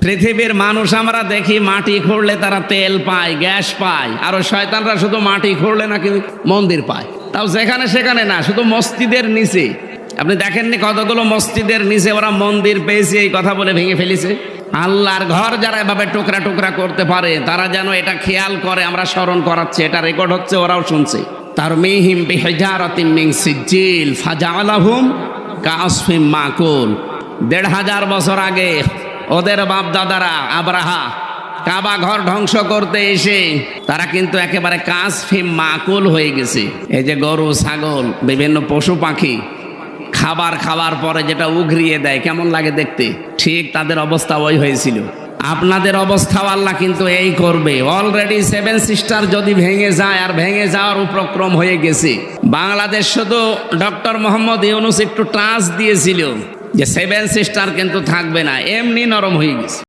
পৃথিবীর মানুষ আমরা দেখি মাটি খুঁড়লে তারা তেল পায়, গ্যাস পায়, আর ওই শয়তানরা শুধু মাটি খুঁড়লে নাকি মন্দির পায়, তাও যেখানে সেখানে না, শুধু মসজিদের নিচে। আপনি দেখেননি কতগুলো মসজিদের নিচে ওরা মন্দির পেয়েছে এই কথা বলে ভেঙে ফেলেছে। আল্লাহর ঘর যারা এভাবে টুকরা টুকরা করতে পারে তারা যেন এটা খেয়াল করে, আমরা স্মরণ করাচ্ছি, এটা রেকর্ড হচ্ছে, ওরাও শুনছে। তারমিহিম বিহিজারাতিন মিন সিজিল ফাজআলাহুম কাআসফিম মাকুল। ১৫০০ বছর আগে ওদের বাপ দাদারা আব্রাহা কাবা ঘর ধ্বংস করতে এসে তারা কিন্তু একেবারে কাসফিম মাকুল হয়ে গেছে। এই যে গরু ছাগল বিভিন্ন পশু পাখি খাবার খাওয়ার পরে যেটা উগরিয়ে দেয়, কেমন লাগে দেখতে, ঠিক তাদের অবস্থা ওই হয়েছিল। আপনাদের অবস্থাও আল্লাহ কিন্তু এই করবে। অলরেডি 7 সিস্টার যদি ভেঙে যায়, আর ভেঙে যাওয়ার উপক্রম হয়ে গেছে। বাংলাদেশ শুধু ডক্টর মোহাম্মদ ইউনূস একটু টাচ দিয়েছিল যে 7 সিস্টার কিন্তু থাকবে না, এমনি নরম হয়ে গেছে।